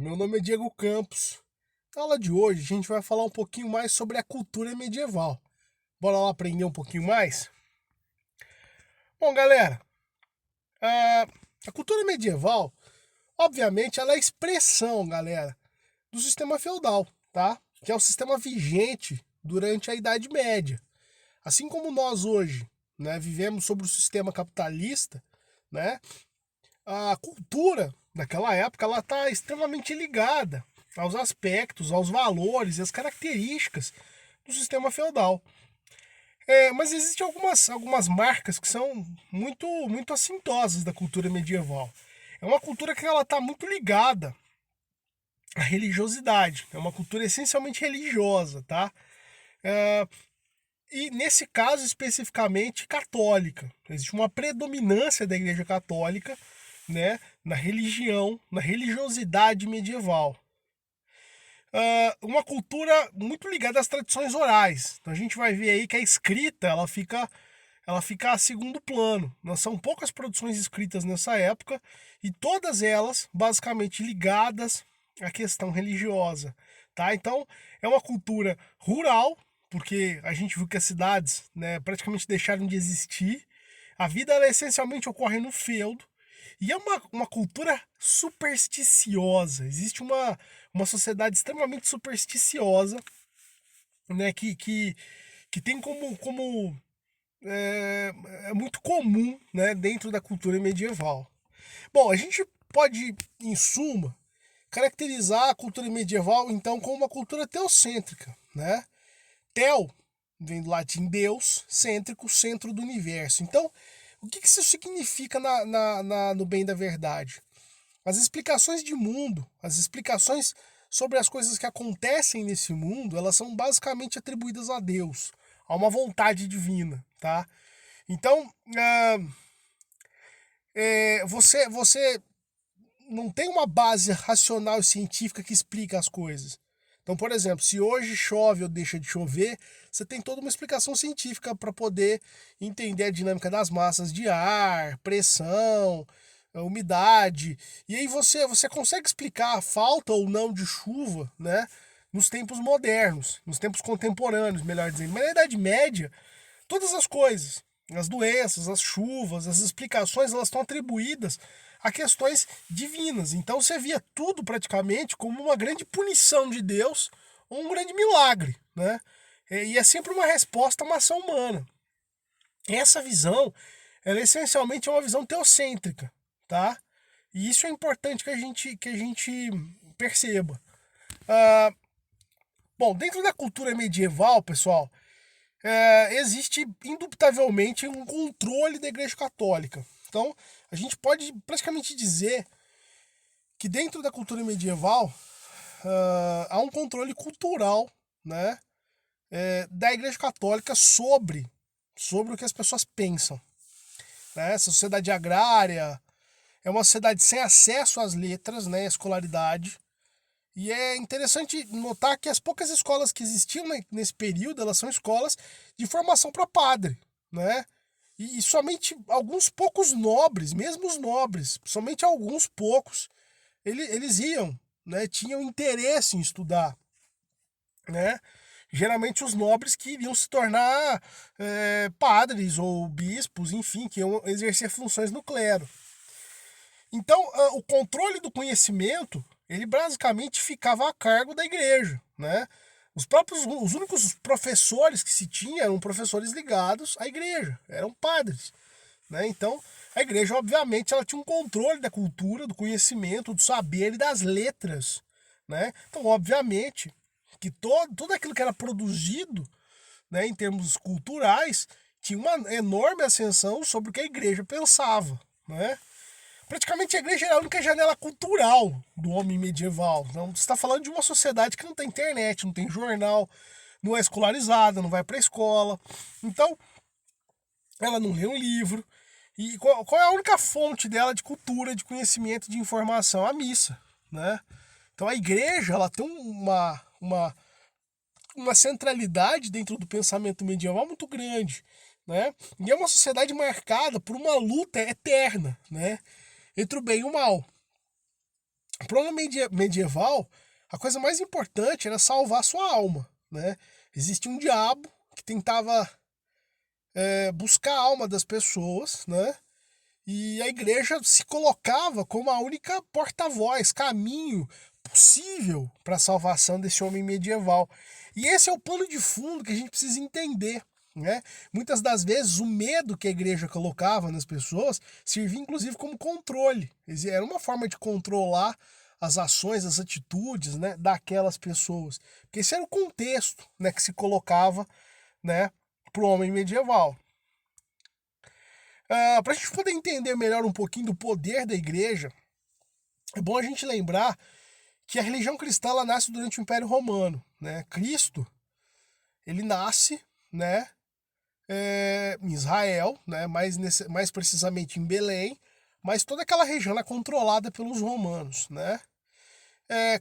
Meu nome é Diego Campos. Na aula de hoje, a gente vai falar um pouquinho mais sobre a cultura medieval. Bora lá aprender um pouquinho mais? Bom, galera, a, a cultura medieval, obviamente, ela é a expressão, galera, do sistema feudal, tá? Que é o sistema vigente durante a Idade Média. Assim como nós hoje, né, vivemos sobre o sistema capitalista, né? A cultura daquela época ela está extremamente ligada aos aspectos, aos valores e às características do sistema feudal. Mas existem algumas marcas que são muito assintosas da cultura medieval. É uma cultura que ela está muito ligada à religiosidade. É uma cultura essencialmente religiosa, tá? É, e nesse caso especificamente católica. Existe uma predominância da Igreja Católica, né, na religião, na religiosidade medieval. Uma cultura muito ligada às tradições orais. Então a gente vai ver aí que a escrita ela fica a segundo plano. São poucas produções escritas nessa época e todas elas basicamente ligadas à questão religiosa, tá? Então é uma cultura rural, porque a gente viu que as cidades, né, praticamente deixaram de existir. A vida ela essencialmente ocorre no feudo. E é uma cultura supersticiosa. Existe uma sociedade extremamente supersticiosa, né, que tem é, é muito comum, né, dentro da cultura medieval. Bom, a gente pode, em suma, caracterizar a cultura medieval, então, como uma cultura teocêntrica, né? Tel vem do latim Deus, cêntrico, centro do universo. Então, o que isso significa no bem da verdade? As explicações de mundo, as explicações sobre as coisas que acontecem nesse mundo, elas são basicamente atribuídas a Deus, a uma vontade divina, tá? Então, você não tem uma base racional e científica que explica as coisas. Então, por exemplo, se hoje chove ou deixa de chover, você tem toda uma explicação científica para poder entender a dinâmica das massas de ar, pressão, a umidade. E aí você consegue explicar a falta ou não de chuva, né? Nos tempos modernos, nos tempos contemporâneos, melhor dizendo. Mas na Idade Média, todas as coisas, as doenças, as chuvas, as explicações, elas estão atribuídas a questões divinas. Então você via tudo praticamente como uma grande punição de Deus ou um grande milagre, né? E é sempre uma resposta a uma ação humana. Essa visão, ela essencialmente é uma visão teocêntrica, tá? E isso é importante que a gente perceba. Ah, bom, dentro da cultura medieval, pessoal, existe indubitavelmente um controle da Igreja Católica. Então, a gente pode praticamente dizer que dentro da cultura medieval há um controle cultural, né, da Igreja Católica sobre o que as pessoas pensam. Né? Essa sociedade agrária é uma sociedade sem acesso às letras, né, à escolaridade. E é interessante notar que as poucas escolas que existiam nesse período, elas são escolas de formação para padre, né? E somente alguns poucos nobres, mesmo os nobres, somente alguns poucos, eles iam, né? Tinham interesse em estudar, né? Geralmente os nobres que iriam se tornar padres ou bispos, enfim, que iam exercer funções no clero. Então, o controle do conhecimento, ele basicamente ficava a cargo da igreja, né? Os únicos professores que se tinha eram professores ligados à igreja, eram padres, né? Então, a igreja, obviamente, ela tinha um controle da cultura, do conhecimento, do saber e das letras, né? Então, obviamente, que tudo aquilo que era produzido, né, em termos culturais, tinha uma enorme ascensão sobre o que a igreja pensava, né? Praticamente a igreja era a única janela cultural do homem medieval. Então, você está falando de uma sociedade que não tem internet, não tem jornal, não é escolarizada, não vai para a escola. Então, ela não lê um livro. E qual é a única fonte dela de cultura, de conhecimento, de informação? A missa, né? Então, a igreja ela tem uma centralidade dentro do pensamento medieval muito grande, né? E é uma sociedade marcada por uma luta eterna, né, entre o bem e o mal. Para o homem medieval, a coisa mais importante era salvar sua alma, né? Existia um diabo que tentava buscar a alma das pessoas, né? E a igreja se colocava como a única porta-voz, caminho possível para a salvação desse homem medieval. E esse é o pano de fundo que a gente precisa entender. Né? Muitas das vezes o medo que a igreja colocava nas pessoas servia inclusive como controle. Era uma forma de controlar as ações, as atitudes, né, daquelas pessoas. Porque esse era o contexto, né, que se colocava, né, para o homem medieval. Para a gente poder entender melhor um pouquinho do poder da igreja, é bom a gente lembrar que a religião cristã ela nasce durante o Império Romano. Né? Cristo ele nasce, né, em Israel, né, mais precisamente em Belém, mas toda aquela região é controlada pelos romanos. Né?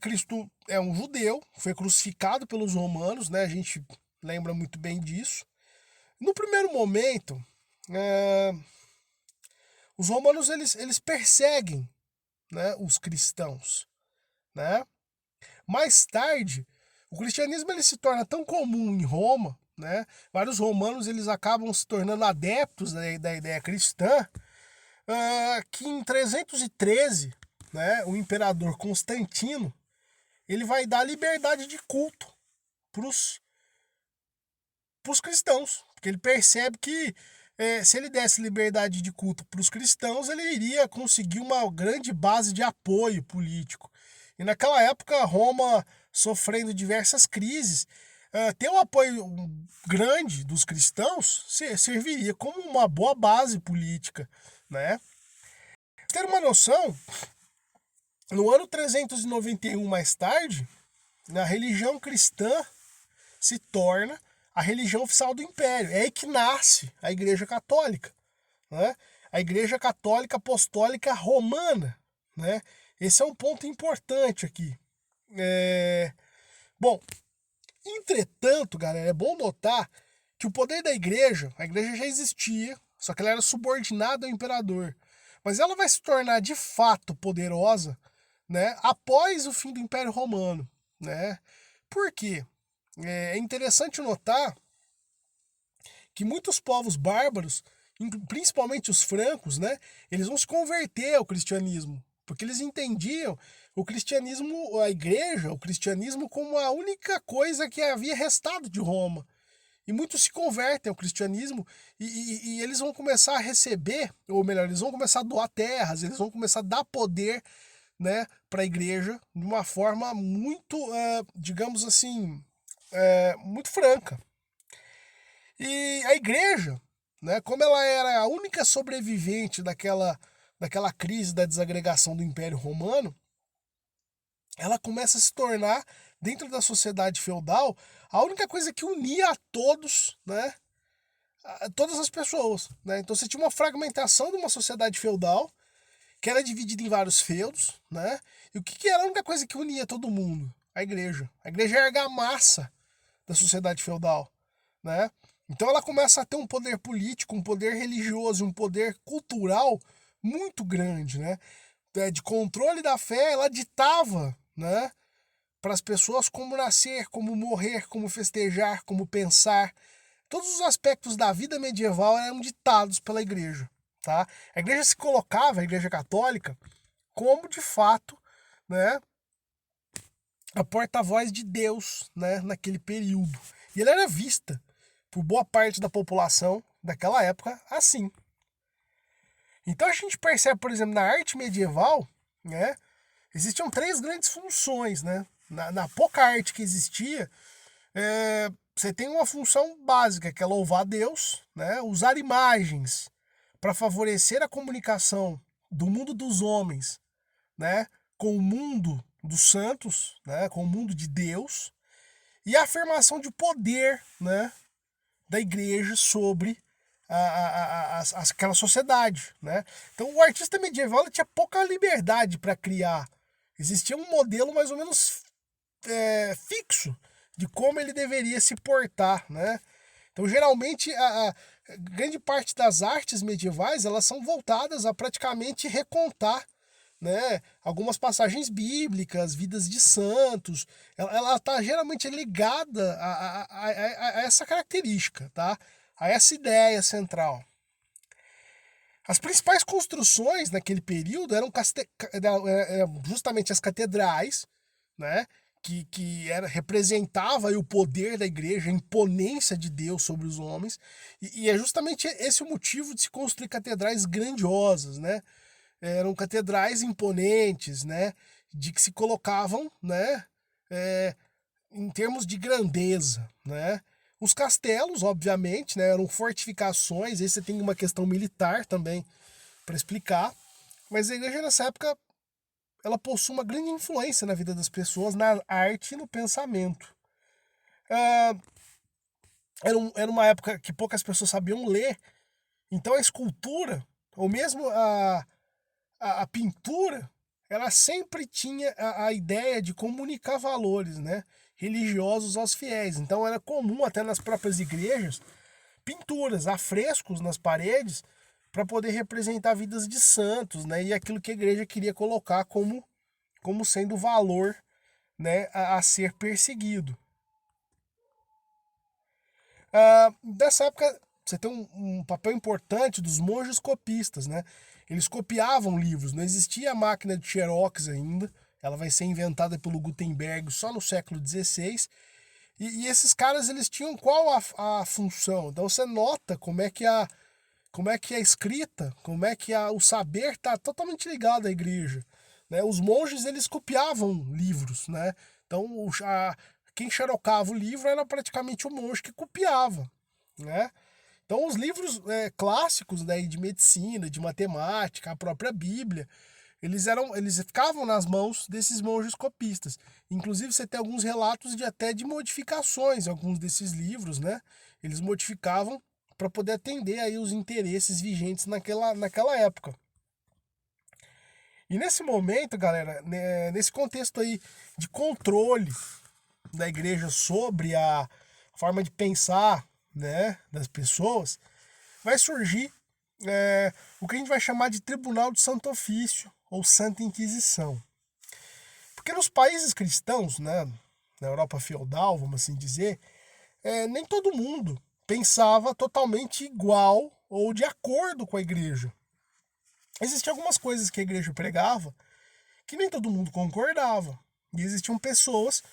Cristo é um judeu, foi crucificado pelos romanos, né, a gente lembra muito bem disso. No primeiro momento, os romanos eles perseguem, né, os cristãos. Né? Mais tarde, o cristianismo ele se torna tão comum em Roma, né? Vários romanos eles acabam se tornando adeptos da ideia cristã, que em 313, né, o imperador Constantino ele vai dar liberdade de culto para os cristãos, porque ele percebe que se ele desse liberdade de culto para os cristãos, ele iria conseguir uma grande base de apoio político. E naquela época, Roma sofrendo diversas crises, ter um apoio grande dos cristãos serviria como uma boa base política. Né? Pra ter uma noção, no ano 391 mais tarde, a religião cristã se torna a religião oficial do Império. É aí que nasce a Igreja Católica. Né? A Igreja Católica Apostólica Romana. Né? Esse é um ponto importante aqui. Bom, entretanto, galera, é bom notar que o poder da igreja, a igreja já existia, só que ela era subordinada ao imperador. Mas ela vai se tornar de fato poderosa, né, após o fim do Império Romano. Né? Por quê? É interessante notar que muitos povos bárbaros, principalmente os francos, né, eles vão se converter ao cristianismo, porque eles entendiam o cristianismo, a igreja, o cristianismo como a única coisa que havia restado de Roma. E muitos se convertem ao cristianismo e eles vão começar a receber, ou melhor, eles vão começar a doar terras, eles vão começar a dar poder, né, para a igreja de uma forma muito, digamos assim, muito franca. E a igreja, né, como ela era a única sobrevivente daquela crise da desagregação do Império Romano, ela começa a se tornar, dentro da sociedade feudal, a única coisa que unia a todos, né, a todas as pessoas. Né? Então você tinha uma fragmentação de uma sociedade feudal, que era dividida em vários feudos, né? E o que era a única coisa que unia todo mundo? A igreja. A igreja é a argamassa da sociedade feudal. Né? Então ela começa a ter um poder político, um poder religioso, um poder cultural muito grande, né? De controle da fé, ela ditava, né, para as pessoas como nascer, como morrer, como festejar, como pensar. Todos os aspectos da vida medieval eram ditados pela igreja. Tá? A igreja se colocava, a igreja católica, como de fato, né, a porta-voz de Deus, né, naquele período. E ela era vista por boa parte da população daquela época assim. Então a gente percebe, por exemplo, na arte medieval, né, existiam 3 grandes funções. Né? Na pouca arte que existia, você tem uma função básica, que é louvar a Deus, né, usar imagens para favorecer a comunicação do mundo dos homens, né, com o mundo dos santos, né, com o mundo de Deus, e a afirmação de poder, né, da igreja sobre aquela sociedade. Né? Então o artista medieval tinha pouca liberdade para criar. Existia um modelo mais ou menos fixo de como ele deveria se portar. Né? Então geralmente a grande parte das artes medievais elas são voltadas a praticamente recontar né? Algumas passagens bíblicas, vidas de santos, ela está geralmente ligada a essa característica, tá? A essa ideia central. As principais construções naquele período eram justamente as catedrais, né? Representava aí o poder da igreja, a imponência de Deus sobre os homens, e é justamente esse o motivo de se construir catedrais grandiosas, né? Eram catedrais imponentes, né? De que se colocavam, né? É, em termos de grandeza, né? Os castelos, obviamente, né? Eram fortificações. Aí você tem uma questão militar também para explicar. Mas a igreja nessa época ela possui uma grande influência na vida das pessoas, na arte e no pensamento. Ah, era uma época que poucas pessoas sabiam ler, então a escultura, ou mesmo a pintura, ela sempre tinha a ideia de comunicar valores, né, religiosos aos fiéis. Então era comum até nas próprias igrejas pinturas, afrescos nas paredes para poder representar vidas de santos, né, e aquilo que a igreja queria colocar como sendo valor, né, a ser perseguido. Dessa época, você tem um papel importante dos monges copistas, né? Eles copiavam livros, não existia a máquina de Xerox ainda, ela vai ser inventada pelo Gutenberg só no século XVI, e esses caras eles tinham qual a função? Então você nota como é que a escrita, como é que o saber está totalmente ligado à igreja, né? Os monges eles copiavam livros, né? Então quem xerocava o livro era praticamente o monge que copiava, né? Então os livros clássicos, né, de medicina, de matemática, a própria Bíblia, eles ficavam nas mãos desses monges copistas. Inclusive você tem alguns relatos até de modificações em alguns desses livros, né? Eles modificavam para poder atender aí os interesses vigentes naquela época. E nesse momento, galera, né, nesse contexto aí de controle da igreja sobre a forma de pensar, né, das pessoas, vai surgir o que a gente vai chamar de Tribunal do Santo Ofício ou Santa Inquisição. Porque nos países cristãos, né, na Europa feudal, vamos assim dizer, nem todo mundo pensava totalmente igual ou de acordo com a igreja. Existiam algumas coisas que a igreja pregava que nem todo mundo concordava. E existiam pessoas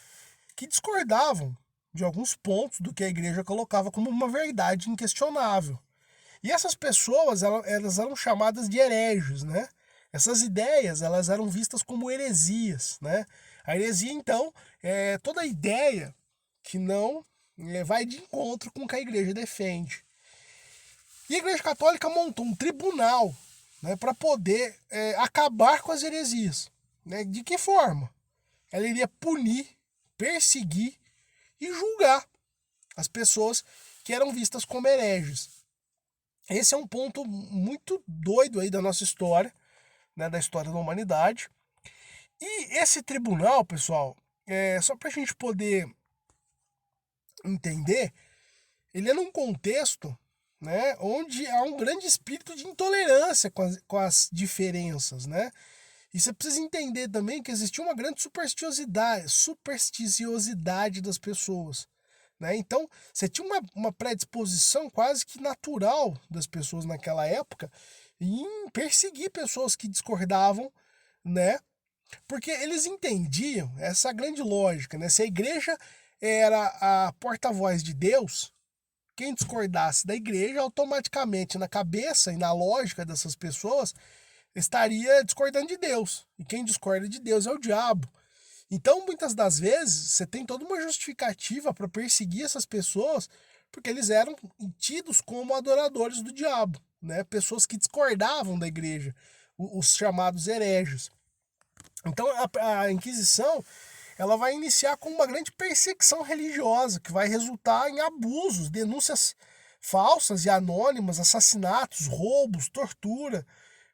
que discordavam de alguns pontos do que a igreja colocava como uma verdade inquestionável. E essas pessoas, elas eram chamadas de hereges, né? Essas ideias, elas eram vistas como heresias, né? A heresia, então, é toda ideia que não vai de encontro com o que a igreja defende. E a Igreja Católica montou um tribunal, né, para poder acabar com as heresias. Né? De que forma? Ela iria punir, perseguir e julgar as pessoas que eram vistas como hereges. Esse é um ponto muito doido aí da nossa história, né, da história da humanidade. E esse tribunal, pessoal, só para a gente poder entender, ele é num contexto, né, onde há um grande espírito de intolerância com as diferenças, né? E você precisa entender também que existia uma grande supersticiosidade das pessoas, né? Então, você tinha uma predisposição quase que natural das pessoas naquela época em perseguir pessoas que discordavam, né? Porque eles entendiam essa grande lógica, né? Se a igreja era a porta-voz de Deus, quem discordasse da igreja, automaticamente na cabeça e na lógica dessas pessoas, estaria discordando de Deus. E quem discorda de Deus é o diabo. Então, muitas das vezes, você tem toda uma justificativa para perseguir essas pessoas, porque eles eram tidos como adoradores do diabo, né? Pessoas que discordavam da igreja, os chamados hereges. Então, a Inquisição ela vai iniciar com uma grande perseguição religiosa, que vai resultar em abusos, denúncias falsas e anônimas, assassinatos, roubos, tortura,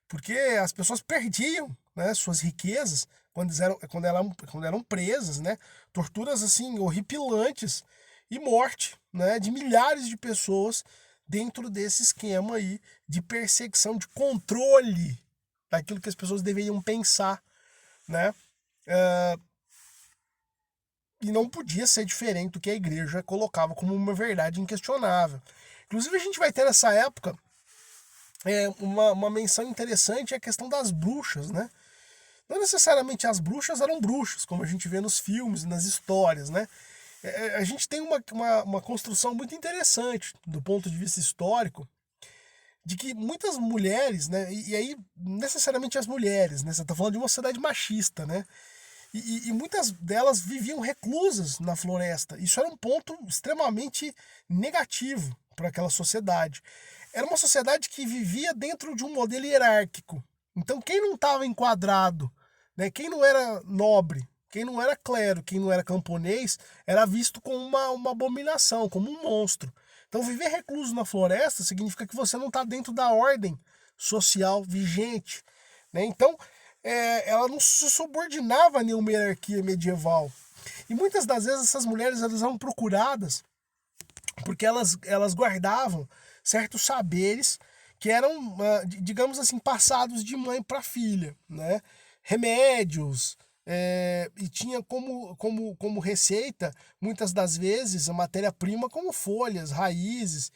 porque as pessoas perdiam, né, suas riquezas quando eram presas, né, torturas assim horripilantes e morte, né, de milhares de pessoas dentro desse esquema aí de perseguição, de controle, daquilo que as pessoas deveriam pensar, né? E não podia ser diferente do que a igreja colocava como uma verdade inquestionável. Inclusive, a gente vai ter nessa época uma menção interessante, é a questão das bruxas, né? Não necessariamente as bruxas eram bruxas, como a gente vê nos filmes, nas histórias, né? A gente tem uma construção muito interessante do ponto de vista histórico, de que muitas mulheres, né? E aí, necessariamente as mulheres, né? Você está falando de uma sociedade machista, né? E muitas delas viviam reclusas na floresta. Isso era um ponto extremamente negativo para aquela sociedade. Era uma sociedade que vivia dentro de um modelo hierárquico. Então, quem não estava enquadrado, né, quem não era nobre, quem não era clero, quem não era camponês, era visto como uma abominação, como um monstro. Então, viver recluso na floresta significa que você não está dentro da ordem social vigente, né? Então, ela não se subordinava a nenhuma hierarquia medieval. E muitas das vezes essas mulheres elas eram procuradas porque elas guardavam certos saberes que eram, digamos assim, passados de mãe para filha, né? Remédios, e tinha como receita, muitas das vezes, a matéria-prima como folhas, raízes.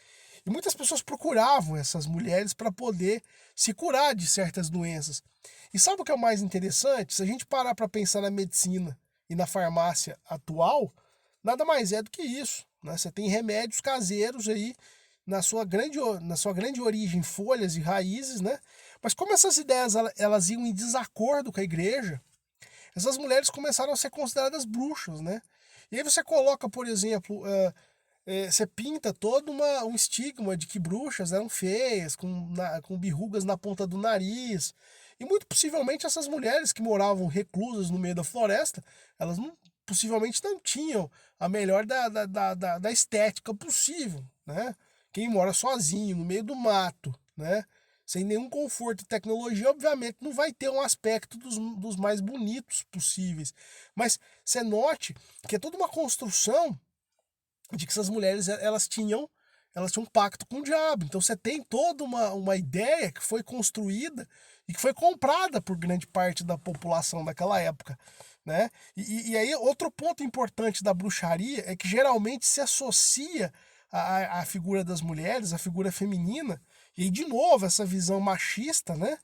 E muitas pessoas procuravam essas mulheres para poder se curar de certas doenças. E sabe o que é o mais interessante? Se a gente parar para pensar na medicina e na farmácia atual, nada mais é do que isso, né? Você tem remédios caseiros aí na sua grande origem, folhas e raízes, né? Mas como essas ideias elas iam em desacordo com a igreja, essas mulheres começaram a ser consideradas bruxas, né? E aí você coloca, por exemplo, você pinta todo um estigma de que bruxas eram feias, com verrugas na ponta do nariz. E muito possivelmente essas mulheres que moravam reclusas no meio da floresta, elas possivelmente não tinham a melhor da estética possível, né? Quem mora sozinho, no meio do mato, né? Sem nenhum conforto e tecnologia, obviamente não vai ter um aspecto dos mais bonitos possíveis. Mas você note que é toda uma construção de que essas mulheres elas tinham um pacto com o diabo. Então você tem toda uma ideia que foi construída e que foi comprada por grande parte da população daquela época, né? E aí outro ponto importante da bruxaria é que geralmente se associa a figura das mulheres, a figura feminina, e aí, de novo essa visão machista, né?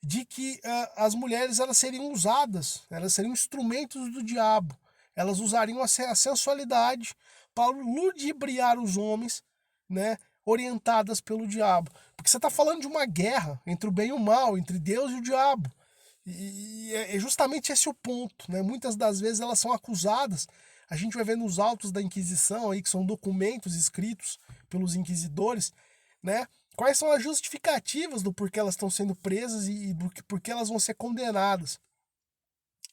De que as mulheres elas seriam usadas, elas seriam instrumentos do diabo, elas usariam a sensualidade para ludibriar os homens, né, orientadas pelo diabo. Porque você está falando de uma guerra entre o bem e o mal, entre Deus e o diabo. E é justamente esse o ponto, né? Muitas das vezes elas são acusadas. A gente vai ver nos autos da Inquisição aí, que são documentos escritos pelos inquisidores, né? Quais são as justificativas do porquê elas estão sendo presas e do porquê elas vão ser condenadas.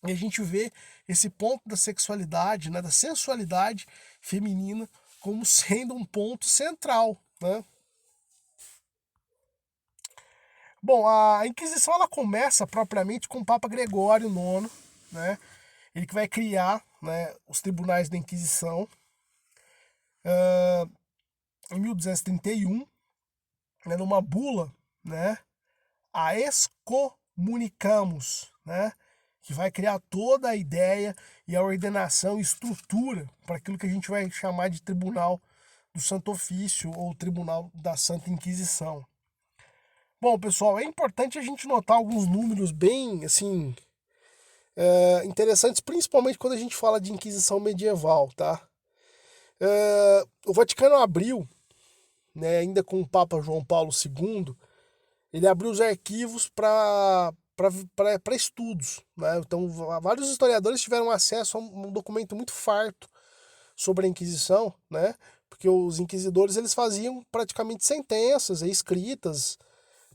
E a gente vê esse ponto da sexualidade, né, da sensualidade feminina, como sendo um ponto central, né? Bom, a Inquisição ela começa propriamente com o Papa Gregório IX, né? Ele que vai criar, né, os tribunais da Inquisição em 1231, né, numa bula, né, a Excommunicamus, né, que vai criar toda a ideia e a ordenação e estrutura para aquilo que a gente vai chamar de Tribunal do Santo Ofício ou Tribunal da Santa Inquisição. Bom, pessoal, é importante a gente notar alguns números bem, assim, interessantes, principalmente quando a gente fala de Inquisição medieval, tá? O Vaticano abriu, né, ainda com o Papa João Paulo II, ele abriu os arquivos para estudos, né? Então, vários historiadores tiveram acesso a um documento muito farto sobre a Inquisição, né? Porque os inquisidores eles faziam praticamente sentenças escritas,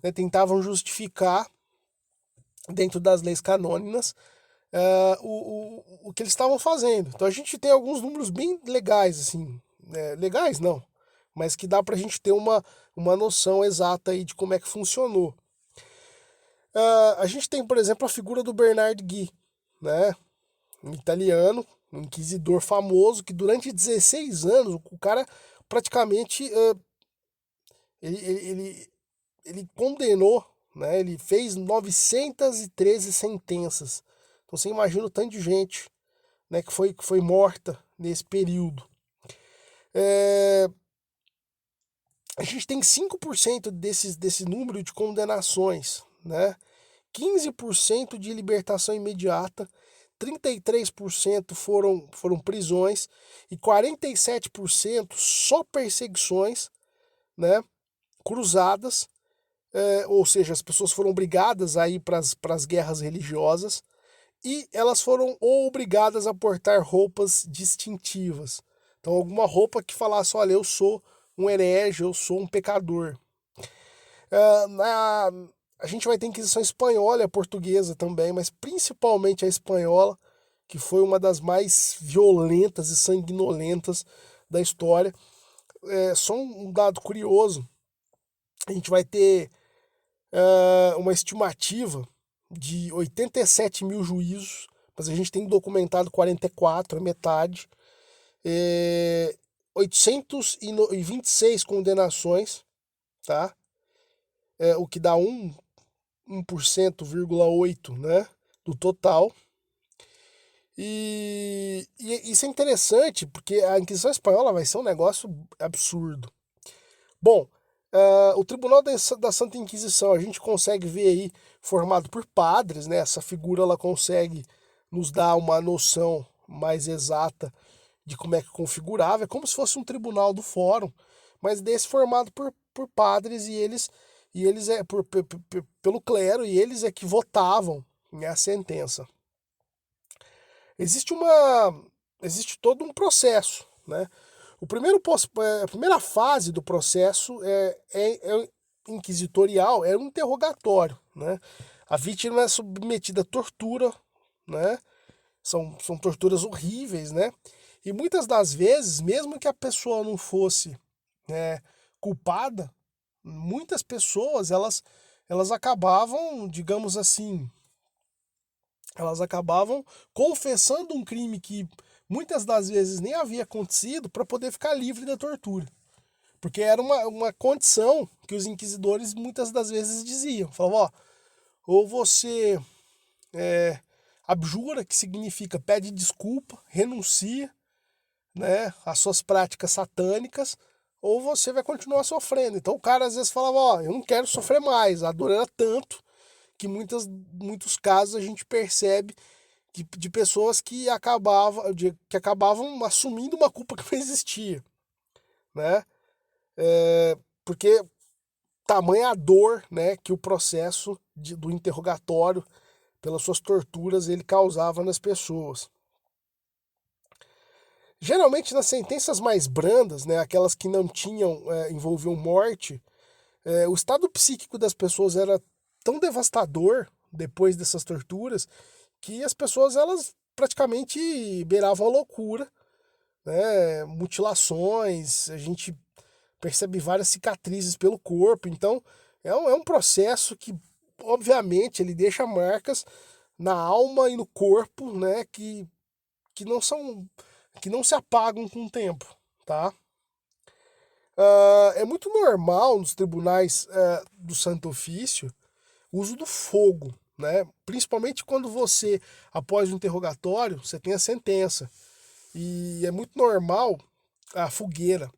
né? Tentavam justificar dentro das leis canônicas o que eles estavam fazendo. Então a gente tem alguns números bem legais, assim, legais não, mas que dá para a gente ter uma noção exata aí de como é que funcionou. A gente tem, por exemplo, a figura do Bernard Guy, né? Um italiano, um inquisidor famoso, que durante 16 anos, o cara praticamente ele condenou, né? Ele fez 913 sentenças. Então você imagina o tanto de gente, né, que foi morta nesse período. A gente tem 5% desse número de condenações, né? 15% de libertação imediata, 33% foram prisões e 47% só perseguições, né, cruzadas, ou seja, as pessoas foram obrigadas a ir para as guerras religiosas e elas foram ou obrigadas a portar roupas distintivas. Então, alguma roupa que falasse: olha, eu sou um herege, eu sou um pecador. A gente vai ter Inquisição espanhola e a portuguesa também, mas principalmente a espanhola, que foi uma das mais violentas e sanguinolentas da história. Só um dado curioso: a gente vai ter uma estimativa de 87 mil juízos, mas a gente tem documentado 44, a metade. 826 condenações, tá? O que dá 1%,8%, né, do total. E isso é interessante, porque a Inquisição Espanhola vai ser um negócio absurdo. Bom, o Tribunal da Santa Inquisição a gente consegue ver aí formado por padres, né? Essa figura ela consegue nos dar uma noção mais exata de como é que configurava. É como se fosse um tribunal do fórum, mas desse formado por padres e eles pelo clero, e eles é que votavam, né, a sentença. Existe todo um processo, né? A primeira fase do processo inquisitorial é um interrogatório, né? A vítima é submetida a tortura, né? São torturas horríveis, né? E muitas das vezes, mesmo que a pessoa não fosse, né, culpada, muitas pessoas elas acabavam, digamos assim, elas acabavam confessando um crime que muitas das vezes nem havia acontecido para poder ficar livre da tortura. Porque era uma condição que os inquisidores muitas das vezes diziam. Falavam: ó, ou você abjura, que significa pede desculpa, renuncia, né, às suas práticas satânicas, ou você vai continuar sofrendo. Então o cara às vezes falava: ó, eu não quero sofrer mais. A dor era tanto que muitos casos a gente percebe de pessoas que acabavam assumindo uma culpa que não existia, né? Porque tamanha a dor, né, que o processo do interrogatório, pelas suas torturas, ele causava nas pessoas. Geralmente nas sentenças mais brandas, né, aquelas que não envolviam morte, o estado psíquico das pessoas era tão devastador depois dessas torturas que as pessoas elas praticamente beiravam a loucura, né? Mutilações, a gente percebe várias cicatrizes pelo corpo. Então é um processo que obviamente ele deixa marcas na alma e no corpo, né, que não são que não se apagam com o tempo, tá? É muito normal nos tribunais do Santo Ofício o uso do fogo, né? Principalmente quando você, após o interrogatório, você tem a sentença. E é muito normal a fogueira,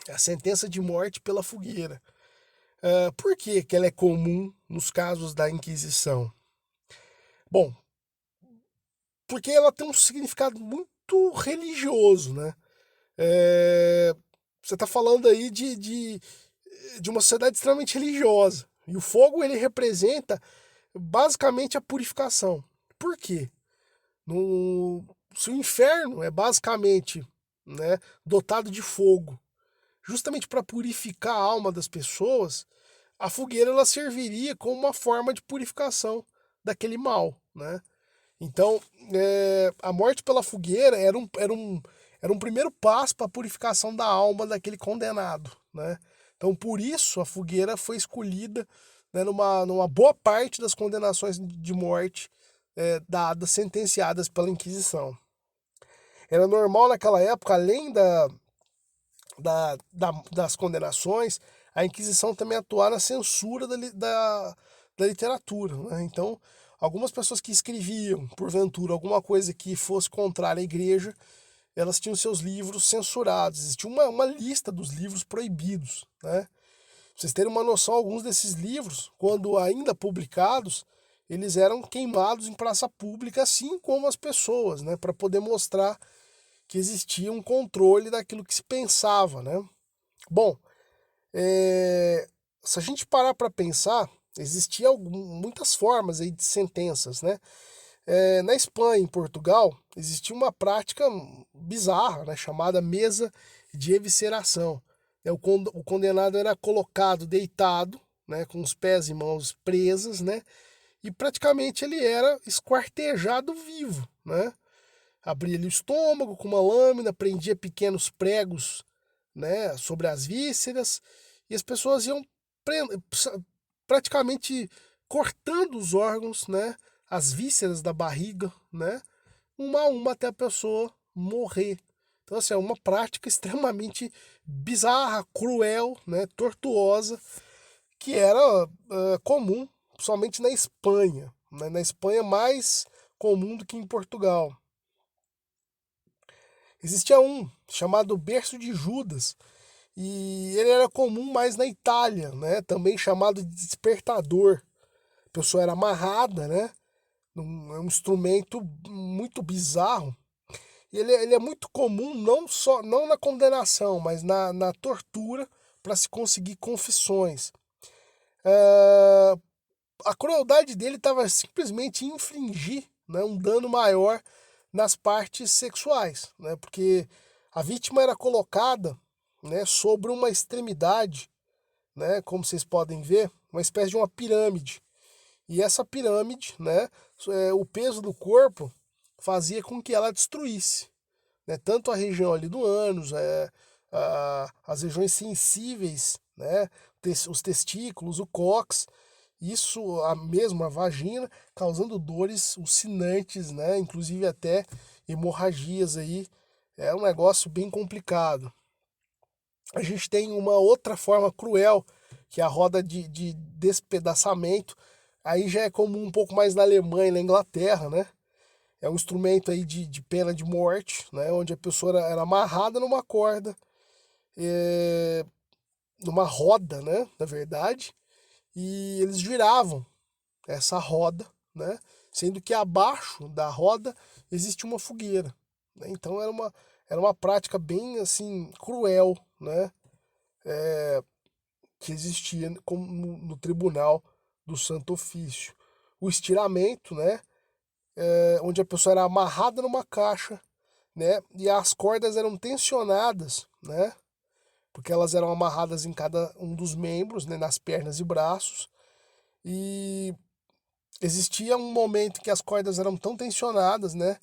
a sentença de morte pela fogueira. Por que ela é comum nos casos da Inquisição? Bom, porque ela tem um significado muito religioso, né? Você está falando aí de uma sociedade extremamente religiosa. E o fogo ele representa basicamente a purificação. Por quê? Se o inferno é basicamente, né, dotado de fogo, justamente para purificar a alma das pessoas, a fogueira ela serviria como uma forma de purificação daquele mal, né? Então, a morte pela fogueira era um primeiro passo para a purificação da alma daquele condenado, né? Então, por isso, a fogueira foi escolhida, né, numa boa parte das condenações de morte sentenciadas pela Inquisição. Era normal naquela época, além das condenações, a Inquisição também atuar na censura da literatura, né? Então, algumas pessoas que escreviam, porventura, alguma coisa que fosse contrária à igreja, elas tinham seus livros censurados. Existia uma lista dos livros proibidos, né? Pra vocês terem uma noção, alguns desses livros, quando ainda publicados, eles eram queimados em praça pública, assim como as pessoas, né? Para poder mostrar que existia um controle daquilo que se pensava, né? Bom, se a gente parar para pensar, existiam muitas formas aí de sentenças, né? Na Espanha, em Portugal, existia uma prática bizarra, né, chamada mesa de evisceração. O condenado era colocado deitado, né, com os pés e mãos presas, né, e praticamente ele era esquartejado vivo, né? Abria ali o estômago com uma lâmina, prendia pequenos pregos, né, sobre as vísceras, e as pessoas iam praticamente cortando os órgãos, né, as vísceras da barriga, né, uma a uma até a pessoa morrer. Então, assim, é uma prática extremamente bizarra, cruel, né, tortuosa, que era comum somente na Espanha, né, na Espanha mais comum do que em Portugal. Existia um chamado Berço de Judas, e ele era comum mais na Itália, né, também chamado de despertador. A pessoa era amarrada, né, é um instrumento muito bizarro. Ele é muito comum não na condenação, mas na tortura para se conseguir confissões. A crueldade dele estava simplesmente em infligir, né, um dano maior nas partes sexuais, né, porque a vítima era colocada, né, sobre uma extremidade, né, como vocês podem ver, uma espécie de uma pirâmide. E essa pirâmide, né, o peso do corpo fazia com que ela destruísse, né, tanto a região ali do ânus, as regiões sensíveis, né, os testículos, o cóccix, isso a mesma vagina, causando dores ulcinantes, né, inclusive até hemorragias aí. É um negócio bem complicado. A gente tem uma outra forma cruel, que é a roda de despedaçamento. Aí já é comum um pouco mais na Alemanha e na Inglaterra, né? É um instrumento aí de pena de morte, né? Onde a pessoa era amarrada numa corda, numa roda, né? Na verdade, e eles giravam essa roda, né? Sendo que abaixo da roda existe uma fogueira, né? Então era uma prática bem assim cruel, né? Que existia como no Tribunal do Santo Ofício. O estiramento, né? Onde a pessoa era amarrada numa caixa, né? E as cordas eram tensionadas, né? Porque elas eram amarradas em cada um dos membros, né? Nas pernas e braços. E existia um momento que as cordas eram tão tensionadas, né?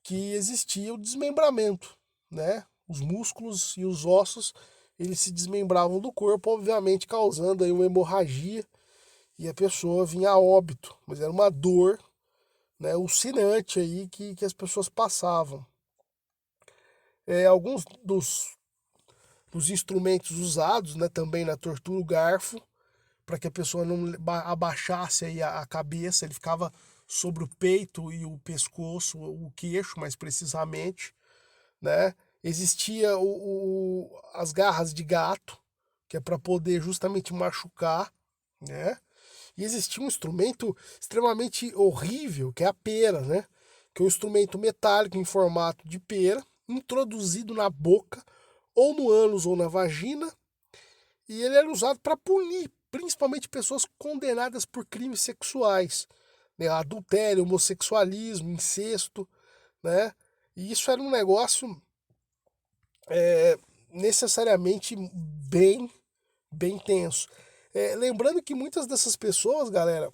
Que existia o desmembramento, né? Os músculos e os ossos, eles se desmembravam do corpo, obviamente causando aí uma hemorragia e a pessoa vinha a óbito. Mas era uma dor, né, ulcinante aí que as pessoas passavam. Alguns dos instrumentos usados, né, também na tortura, o garfo, para que a pessoa não abaixasse aí a cabeça, ele ficava sobre o peito e o pescoço, o queixo mais precisamente, né? Existia as garras de gato, que é para poder justamente machucar, né? E existia um instrumento extremamente horrível, que é a pera, né? Que é um instrumento metálico em formato de pera, introduzido na boca, ou no ânus ou na vagina, e ele era usado para punir, principalmente pessoas condenadas por crimes sexuais, né? Adultério, homossexualismo, incesto, né? E isso era um negócio necessariamente bem tenso. Lembrando que muitas dessas pessoas, galera,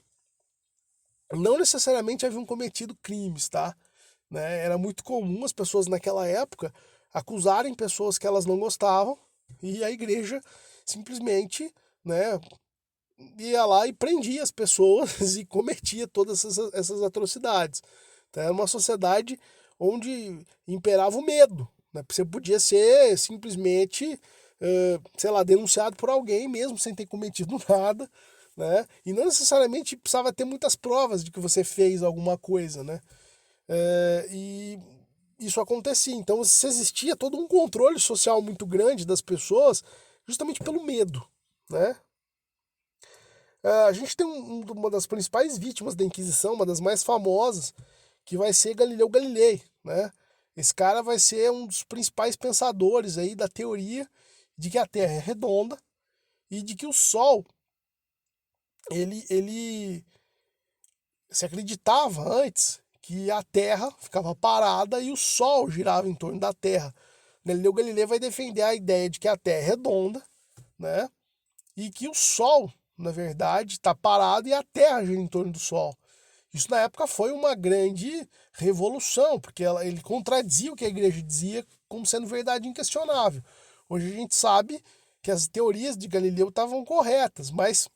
não necessariamente haviam cometido crimes, tá? Né? Era muito comum as pessoas naquela época acusarem pessoas que elas não gostavam e a igreja simplesmente, né, ia lá e prendia as pessoas e cometia todas essas atrocidades. Então, era uma sociedade onde imperava o medo, né? Você podia ser simplesmente sei lá, denunciado por alguém mesmo sem ter cometido nada, né? E não necessariamente precisava ter muitas provas de que você fez alguma coisa, né? E isso acontecia. Então, se existia todo um controle social muito grande das pessoas, justamente pelo medo, né? A gente tem uma das principais vítimas da Inquisição, uma das mais famosas, que vai ser Galileu Galilei, né? Esse cara vai ser um dos principais pensadores aí da teoria de que a Terra é redonda e de que o Sol, ele se acreditava antes que a Terra ficava parada e o Sol girava em torno da Terra. Galileu Galilei vai defender a ideia de que a Terra é redonda, né? E que o Sol, na verdade, está parado e a Terra gira em torno do Sol. Isso na época foi uma grande revolução, porque ele contradizia o que a igreja dizia como sendo verdade inquestionável. Hoje a gente sabe que as teorias de Galileu estavam corretas, mas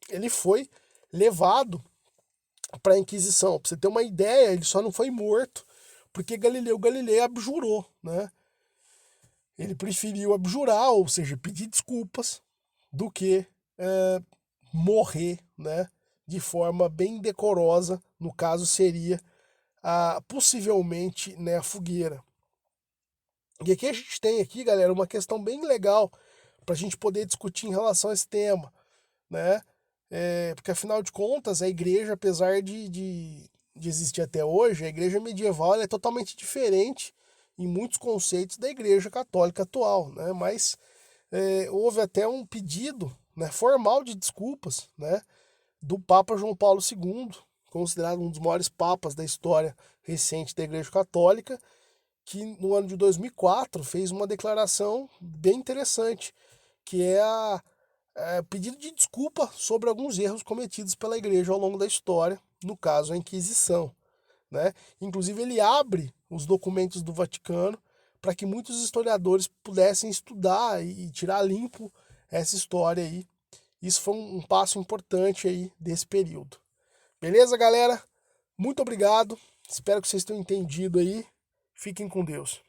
ele foi levado para a Inquisição. Para você ter uma ideia, ele só não foi morto porque Galileu Galilei abjurou, né? Ele preferiu abjurar, ou seja, pedir desculpas, do que morrer, né? De forma bem decorosa, no caso seria possivelmente, né, a fogueira. E aqui a gente tem aqui, galera, uma questão bem legal para a gente poder discutir em relação a esse tema, né? Porque afinal de contas, a igreja, apesar de existir até hoje, a igreja medieval é totalmente diferente em muitos conceitos da igreja católica atual, né? Mas houve até um pedido, né, formal de desculpas, né, do Papa João Paulo II, considerado um dos maiores papas da história recente da igreja católica, que no ano de 2004 fez uma declaração bem interessante, que é pedido de desculpa sobre alguns erros cometidos pela igreja ao longo da história, no caso a Inquisição, né? Inclusive ele abre os documentos do Vaticano para que muitos historiadores pudessem estudar e tirar limpo essa história aí. Isso foi um passo importante aí desse período. Beleza, galera? Muito obrigado. Espero que vocês tenham entendido aí. Fiquem com Deus.